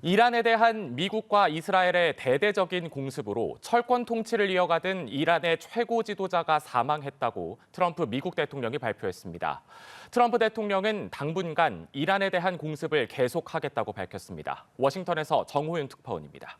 이란에 대한 미국과 이스라엘의 대대적인 공습으로 철권 통치를 이어가던 이란의 최고 지도자가 사망했다고 트럼프 미국 대통령이 발표했습니다. 트럼프 대통령은 당분간 이란에 대한 공습을 계속하겠다고 밝혔습니다. 워싱턴에서 정호윤 특파원입니다.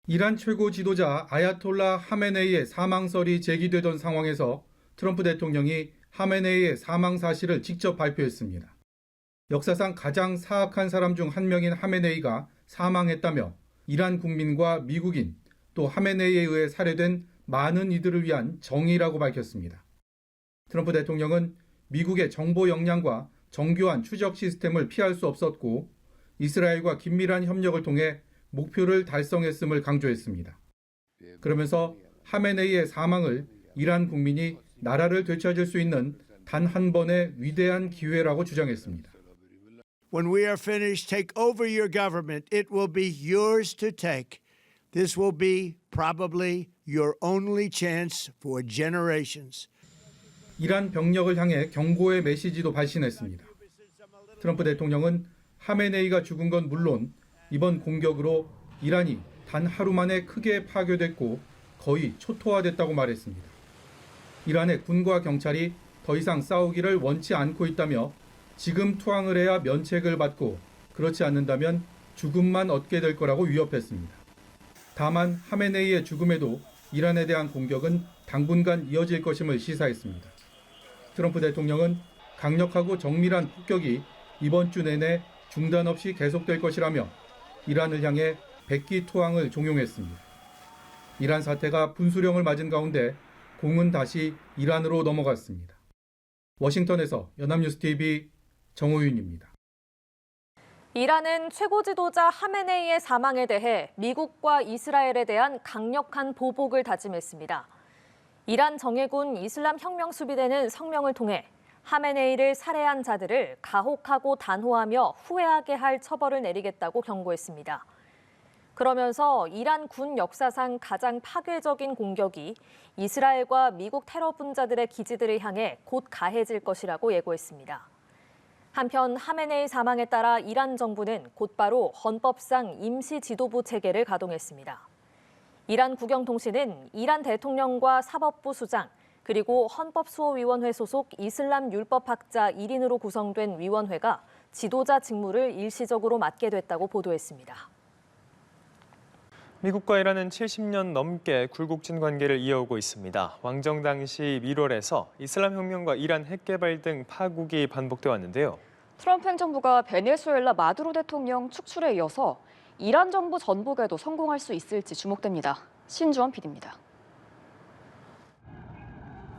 이란 최고 지도자 아야톨라 하메네이의 사망설이 제기되던 상황에서 트럼프 대통령이 하메네이의 사망 사실을 직접 발표했습니다. 역사상 가장 사악한 사람 중 한 명인 하메네이가 사망했다며 이란 국민과 미국인 또 하메네이에 의해 살해된 많은 이들을 위한 정의라고 밝혔습니다. 트럼프 대통령은 미국의 정보 역량과 정교한 추적 시스템을 피할 수 없었고 이스라엘과 긴밀한 협력을 통해 목표를 달성했음을 강조했습니다. 그러면서 하메네이의 사망을 이란 국민이 나라를 되찾을 수 있는 단 한 번의 위대한 기회라고 주장했습니다. When we are finished, take over your government. It will be yours to take. This will be probably your only chance for generations. 이란 병력을 향해 경고의 메시지도 발신했습니다. 트럼프 대통령은 하메네이가 죽은 건 물론 이번 공격으로 이란이 단 하루 만에 크게 파괴됐고 거의 초토화됐다고 말했습니다. 이란의 군과 경찰이 더 이상 싸우기를 원치 않고 있다며 지금 투항을 해야 면책을 받고 그렇지 않는다면 죽음만 얻게 될 거라고 위협했습니다. 다만 하메네이의 죽음에도 이란에 대한 공격은 당분간 이어질 것임을 시사했습니다. 트럼프 대통령은 강력하고 정밀한 폭격이 이번 주 내내 중단 없이 계속될 것이라며 이란을 향해 백기 투항을 종용했습니다. 이란 사태가 분수령을 맞은 가운데 공은 다시 이란으로 넘어갔습니다. 워싱턴에서 연합뉴스TV 정호윤입니다. 이란은 최고 지도자 하메네이의 사망에 대해 미국과 이스라엘에 대한 강력한 보복을 다짐했습니다. 이란 정예군 이슬람 혁명 수비대는 성명을 통해 하메네이를 살해한 자들을 가혹하고 단호하며 후회하게 할 처벌을 내리겠다고 경고했습니다. 그러면서 이란 군 역사상 가장 파괴적인 공격이 이스라엘과 미국 테러 분자들의 기지들을 향해 곧 가해질 것이라고 예고했습니다. 한편 하메네이 사망에 따라 이란 정부는 곧바로 헌법상 임시 지도부 체계를 가동했습니다. 이란 국영통신은 이란 대통령과 사법부 수장 그리고 헌법수호위원회 소속 이슬람 율법학자 1인으로 구성된 위원회가 지도자 직무를 일시적으로 맡게 됐다고 보도했습니다. 미국과 이란은 70년 넘게 굴곡진 관계를 이어오고 있습니다. 왕정 당시 밀월에서 이슬람 혁명과 이란 핵 개발 등 파국이 반복돼 왔는데요. 트럼프 행정부가 베네수엘라 마두로 대통령 축출에 이어서 이란 정부 전복에도 성공할 수 있을지 주목됩니다. 신주원 PD입니다.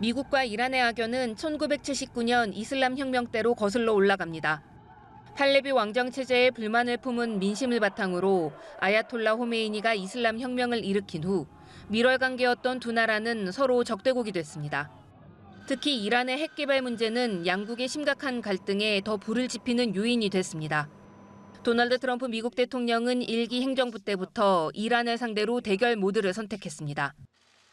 미국과 이란의 악연은 1979년 이슬람 혁명 때로 거슬러 올라갑니다. 팔레비 왕정 체제에 불만을 품은 민심을 바탕으로 아야톨라 호메이니가 이슬람 혁명을 일으킨 후 밀월 관계였던 두 나라는 서로 적대국이 됐습니다. 특히 이란의 핵 개발 문제는 양국의 심각한 갈등에 더 불을 지피는 요인이 됐습니다. 도널드 트럼프 미국 대통령은 1기 행정부 때부터 이란을 상대로 대결 모드를 선택했습니다.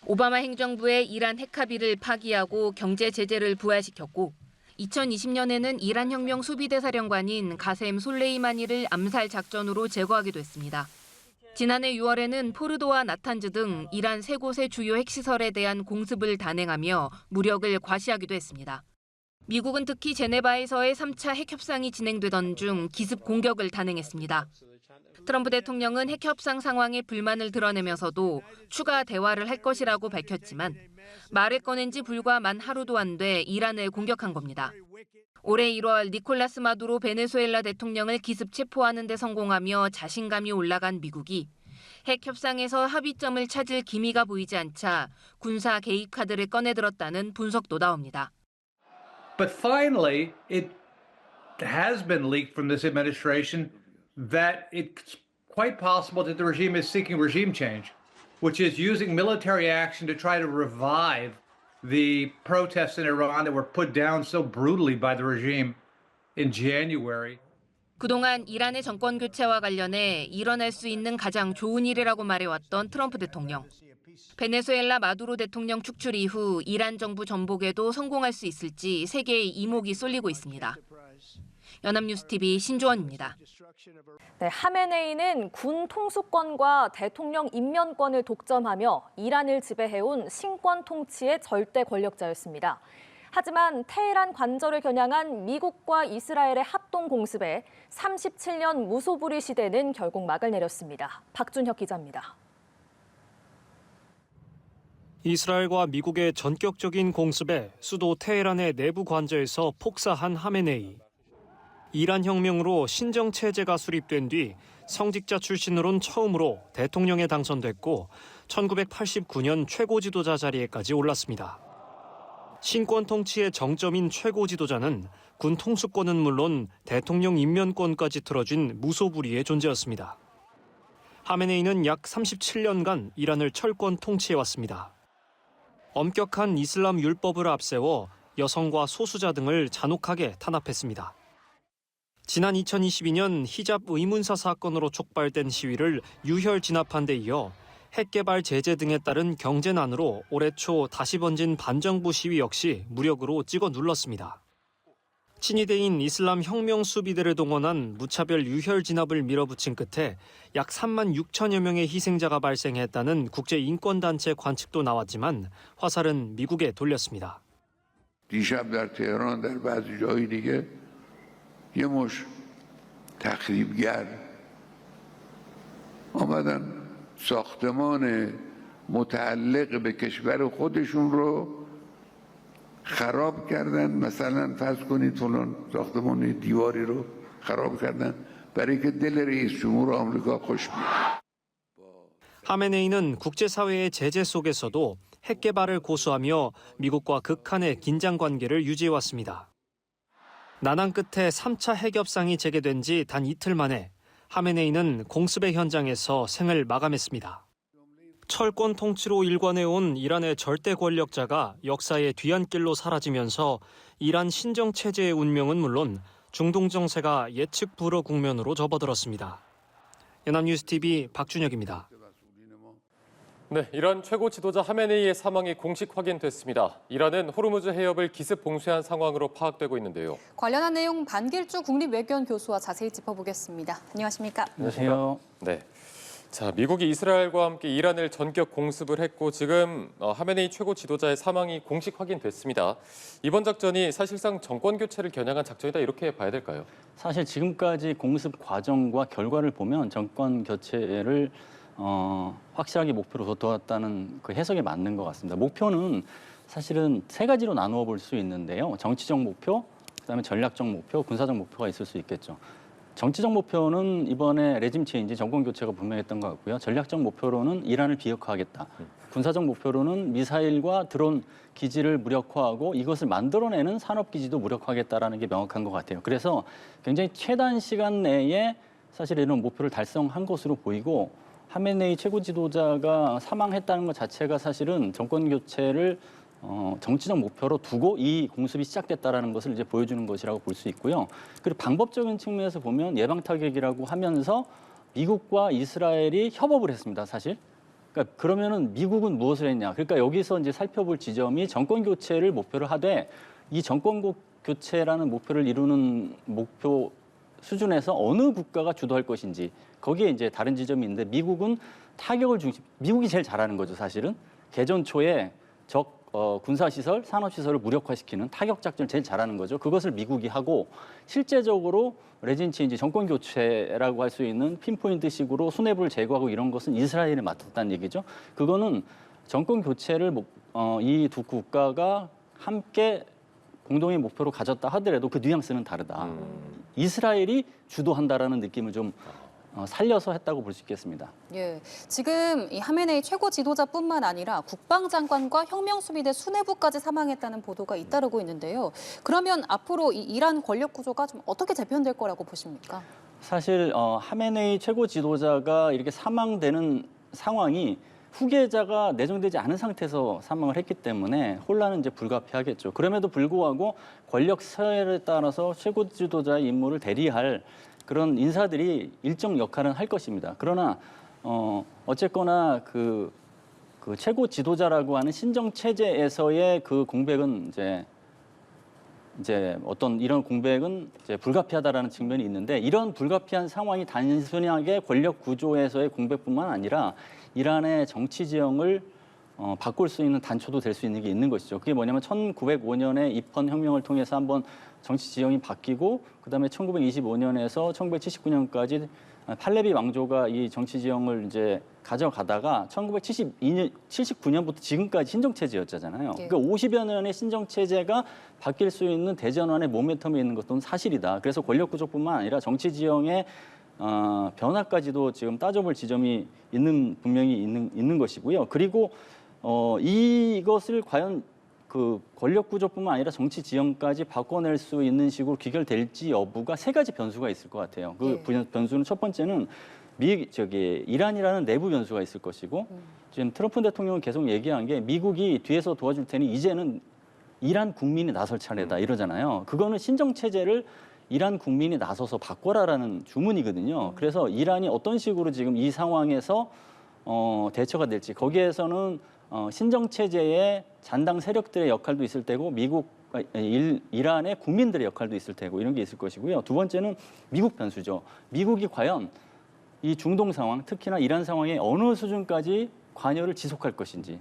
오바마 행정부의 이란 핵 합의를 파기하고 경제 제재를 부활시켰고 2020년에는 이란 혁명 수비대 사령관인 가셈 솔레이마니를 암살 작전으로 제거하기도 했습니다. 지난해 6월에는 포르도와 나탄즈 등 이란 세 곳의 주요 핵시설에 대한 공습을 단행하며 무력을 과시하기도 했습니다. 미국은 특히 제네바에서의 3차 핵협상이 진행되던 중 기습 공격을 단행했습니다. 트럼프 대통령은 핵협상 상황에 불만을 드러내면서도 추가 대화를 할 것이라고 밝혔지만 말을 꺼낸 지 불과 만 하루도 안 돼 이란을 공격한 겁니다. 올해 1월 니콜라스 마두로 베네수엘라 대통령을 기습 체포하는 데 성공하며 자신감이 올라간 미국이 핵 협상에서 합의점을 찾을 기미가 보이지 않자 군사 개입 카드를 꺼내들었다는 분석도 나옵니다. But finally, it has been leaked from this administration that it's quite possible that the regime is seeking regime change, which is using military action to try to revive the protests in Iran that were put down so brutally by the regime in January. 그동안 이란의 정권 교체와 관련해 일어날 수 있는 가장 좋은 일이라고 말해왔던 트럼프 대통령. 베네수엘라 마두로 대통령 축출 이후 이란 정부 전복에도 성공할 수 있을지 세계의 이목이 쏠리고 있습니다. 연합뉴스TV 신조원입니다. 네, 하메네이는 군 통수권과 대통령 임면권을 독점하며 이란을 지배해온 신권 통치의 절대 권력자였습니다. 하지만 테헤란 관절을 겨냥한 미국과 이스라엘의 합동 공습에 37년 무소불위 시대는 결국 막을 내렸습니다. 박준혁 기자입니다. 이스라엘과 미국의 전격적인 공습에 수도 테헤란의 내부 관저에서 폭사한 하메네이. 이란 혁명으로 신정 체제가 수립된 뒤 성직자 출신으론 처음으로 대통령에 당선됐고 1989년 최고 지도자 자리에까지 올랐습니다. 신권 통치의 정점인 최고 지도자는 군 통수권은 물론 대통령 임면권까지 틀어진 무소불위의 존재였습니다. 하메네이는 약 37년간 이란을 철권 통치해왔습니다. 엄격한 이슬람 율법을 앞세워 여성과 소수자 등을 잔혹하게 탄압했습니다. 지난 2022년 히잡 의문사 사건으로 촉발된 시위를 유혈 진압한 데 이어 핵개발 제재 등에 따른 경제난으로 올해 초 다시 번진 반정부 시위 역시 무력으로 찍어 눌렀습니다. 친위대인 이슬람 혁명 수비대를 동원한 무차별 유혈 진압을 밀어붙인 끝에 약 3만 6천여 명의 희생자가 발생했다는 국제인권단체 관측도 나왔지만 화살은 미국에 돌렸습니다. دیشب در تهران در بعضی جای دیگه یه مش تخریبگر آمدن ساختمان متعلق به کشور خودشون رو خراب کردن. مثلا فرض کنید فلان ساختمان دیواری رو خراب کردن برای که دل رئیس جمهور آمریکا خوش بیاد. 하메네이는 국제사회의 제재 속에서도 핵 개발을 고수하며 미국과 극한의 긴장 관계를 유지해왔습니다. 난항 끝에 3차 핵 협상이 재개된 지 단 이틀 만에 하메네이는 공습의 현장에서 생을 마감했습니다. 철권 통치로 일관해온 이란의 절대 권력자가 역사의 뒤안길로 사라지면서 이란 신정 체제의 운명은 물론 중동 정세가 예측 불허 국면으로 접어들었습니다. 연합뉴스TV 박준혁입니다. 네, 이란 최고 지도자 하메네이의 사망이 공식 확인됐습니다. 이란은 호르무즈 해협을 기습 봉쇄한 상황으로 파악되고 있는데요. 관련한 내용 반길주 국립외교원 교수와 자세히 짚어보겠습니다. 안녕하십니까? 안녕하세요. 네. 자, 미국이 이스라엘과 함께 이란을 전격 공습을 했고 지금 하메네이 최고 지도자의 사망이 공식 확인됐습니다. 이번 작전이 사실상 정권 교체를 겨냥한 작전이다 이렇게 봐야 될까요? 사실 지금까지 공습 과정과 결과를 보면 정권 교체를 확실하게 목표로 뒀다는 그 해석에 맞는 것 같습니다. 목표는 사실은 세 가지로 나누어 볼 수 있는데요. 정치적 목표, 그다음에 전략적 목표, 군사적 목표가 있을 수 있겠죠. 정치적 목표는 이번에 레짐 체인지, 정권 교체가 분명했던 것 같고요. 전략적 목표로는 이란을 비핵화하겠다. 군사적 목표로는 미사일과 드론 기지를 무력화하고 이것을 만들어내는 산업기지도 무력화하겠다라는 게 명확한 것 같아요. 그래서 굉장히 최단 시간 내에 사실 이런 목표를 달성한 것으로 보이고 하메네이 최고 지도자가 사망했다는 것 자체가 사실은 정권 교체를 정치적 목표로 두고 이 공습이 시작됐다라는 것을 이제 보여주는 것이라고 볼 수 있고요. 그리고 방법적인 측면에서 보면 예방 타격이라고 하면서 미국과 이스라엘이 협업을 했습니다, 사실. 그러니까 그러면은 미국은 무엇을 했냐? 그러니까 여기서 이제 살펴볼 지점이 정권 교체를 목표로 하되 이 정권 교체라는 목표를 이루는 목표 수준에서 어느 국가가 주도할 것인지 거기에 이제 다른 지점이 있는데 미국은 타격을 미국이 제일 잘하는 거죠, 사실은. 개전 초에 군사시설, 산업시설을 무력화시키는 타격 작전을 제일 잘하는 거죠. 그것을 미국이 하고 실제적으로 레짐 체인지, 정권 교체라고 할 수 있는 핀포인트식으로 수뇌부를 제거하고 이런 것은 이스라엘이 맡았다는 얘기죠. 그거는 정권 교체를 이 두 국가가 함께 공동의 목표로 가졌다 하더라도 그 뉘앙스는 다르다. 이스라엘이 주도한다라는 느낌을 좀 살려서 했다고 볼 수 있겠습니다. 예, 지금 이 하메네이 최고 지도자뿐만 아니라 국방장관과 혁명수비대 수뇌부까지 사망했다는 보도가 잇따르고 있는데요. 그러면 앞으로 이 이란 권력 구조가 좀 어떻게 재편될 거라고 보십니까? 사실 하메네이 최고 지도자가 이렇게 사망되는 상황이 후계자가 내정되지 않은 상태에서 사망을 했기 때문에 혼란은 이제 불가피하겠죠. 그럼에도 불구하고 권력 서열에 따라서 최고 지도자의 임무를 대리할 그런 인사들이 일정 역할은 할 것입니다. 그러나 어쨌거나 그 최고 지도자라고 하는 신정 체제에서의 그 공백은 이제 이제 어떤 이런 공백은 이제 불가피하다라는 측면이 있는데 이런 불가피한 상황이 단순하게 권력 구조에서의 공백뿐만 아니라 이란의 정치 지형을 바꿀 수 있는 단초도 될 수 있는 게 있는 것이죠. 그게 뭐냐면 1905년에 입헌 혁명을 통해서 한번 정치 지형이 바뀌고 그다음에 1925년에서 1979년까지 팔레비 왕조가 이 정치 지형을 이제 가져가다가 1979년부터 지금까지 신정체제였잖아요. 그러니까 50여 년의 신정체제가 바뀔 수 있는 대전환의 모멘텀이 있는 것도 사실이다. 그래서 권력 구조뿐만 아니라 정치 지형의 변화까지도 지금 따져볼 지점이 분명히 있는 것이고요. 그리고 이것을 과연 그 권력 구조뿐만 아니라 정치 지형까지 바꿔낼 수 있는 식으로 귀결될지 여부가 세 가지 변수가 있을 것 같아요. 그 변수는 첫 번째는 이란이라는 내부 변수가 있을 것이고 지금 트럼프 대통령은 계속 얘기한 게 미국이 뒤에서 도와줄 테니 이제는 이란 국민이 나설 차례다 이러잖아요. 그거는 신정 체제를 이란 국민이 나서서 바꿔라라는 주문이거든요. 그래서 이란이 어떤 식으로 지금 이 상황에서 대처가 될지 거기에서는 신정 체제의 잔당 세력들의 역할도 있을 테고 이란의 국민들의 역할도 있을 테고 이런 게 있을 것이고요. 두 번째는 미국 변수죠. 미국이 과연 이 중동 상황, 특히나 이란 상황에 어느 수준까지 관여를 지속할 것인지.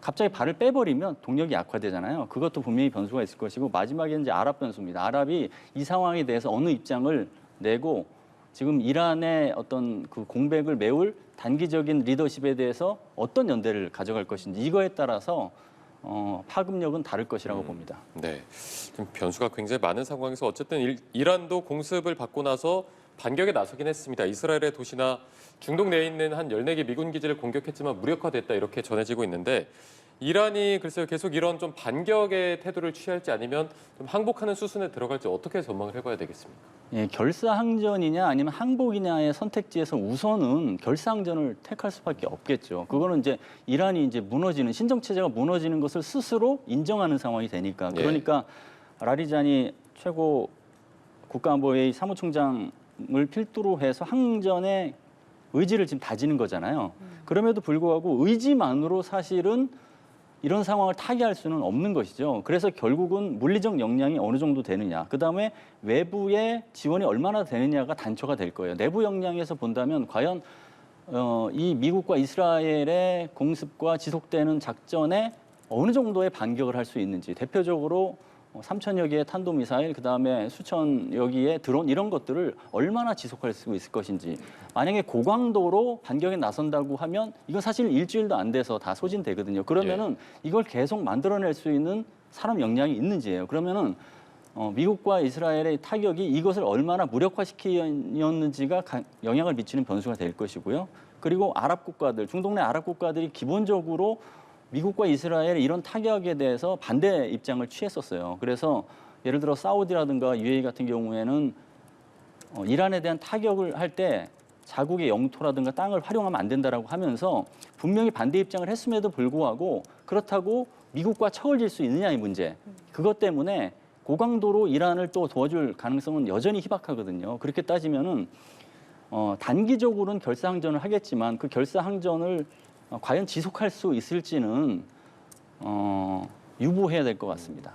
갑자기 발을 빼버리면 동력이 약화되잖아요. 그것도 분명히 변수가 있을 것이고 마지막에 이제 아랍 변수입니다. 아랍이 이 상황에 대해서 어느 입장을 내고 지금 이란의 어떤 그 공백을 메울 단기적인 리더십에 대해서 어떤 연대를 가져갈 것인지 이거에 따라서 파급력은 다를 것이라고 봅니다. 네, 지금 변수가 굉장히 많은 상황에서 어쨌든 이란도 공습을 받고 나서 반격에 나서긴 했습니다. 이스라엘의 도시나 중동 내에 있는 한 14개 미군 기지를 공격했지만 무력화됐다 이렇게 전해지고 있는데 이란이 글쎄요 계속 이런 좀 반격의 태도를 취할지 아니면 좀 항복하는 수순에 들어갈지 어떻게 전망을 해봐야 되겠습니까? 예, 결사항전이냐 아니면 항복이냐의 선택지에서 우선은 결사항전을 택할 수밖에 없겠죠. 그거는 이제 이란이 이제 무너지는 신정 체제가 무너지는 것을 스스로 인정하는 상황이 되니까. 그러니까 라리자니 최고 국가안보회의 사무총장을 필두로 해서 항전의 의지를 지금 다지는 거잖아요. 그럼에도 불구하고 의지만으로 사실은 이런 상황을 타개할 수는 없는 것이죠. 그래서 결국은 물리적 역량이 어느 정도 되느냐, 그다음에 외부의 지원이 얼마나 되느냐가 단초가 될 거예요. 내부 역량에서 본다면 과연 이 미국과 이스라엘의 공습과 지속되는 작전에 어느 정도의 반격을 할 수 있는지, 대표적으로 3천여 개의 탄도미사일, 그다음에 수천여 개의 드론 이런 것들을 얼마나 지속할 수 있을 것인지. 만약에 고강도로 반격에 나선다고 하면 이건 사실 일주일도 안 돼서 다 소진되거든요. 그러면은 이걸 계속 만들어낼 수 있는 사람 역량이 있는지예요. 그러면은 미국과 이스라엘의 타격이 이것을 얼마나 무력화시켰는지가 영향을 미치는 변수가 될 것이고요. 그리고 아랍 국가들, 중동 내 아랍 국가들이 기본적으로 미국과 이스라엘의 이런 타격에 대해서 반대 입장을 취했었어요. 그래서 예를 들어 사우디라든가 UAE 같은 경우에는 이란에 대한 타격을 할 때 자국의 영토라든가 땅을 활용하면 안 된다라고 하면서 분명히 반대 입장을 했음에도 불구하고 그렇다고 미국과 척을 질 수 있느냐의 문제. 그것 때문에 고강도로 이란을 또 도와줄 가능성은 여전히 희박하거든요. 그렇게 따지면은 단기적으로는 결사항전을 하겠지만 그 결사항전을 과연 지속할 수 있을지는 유보해야 될 것 같습니다.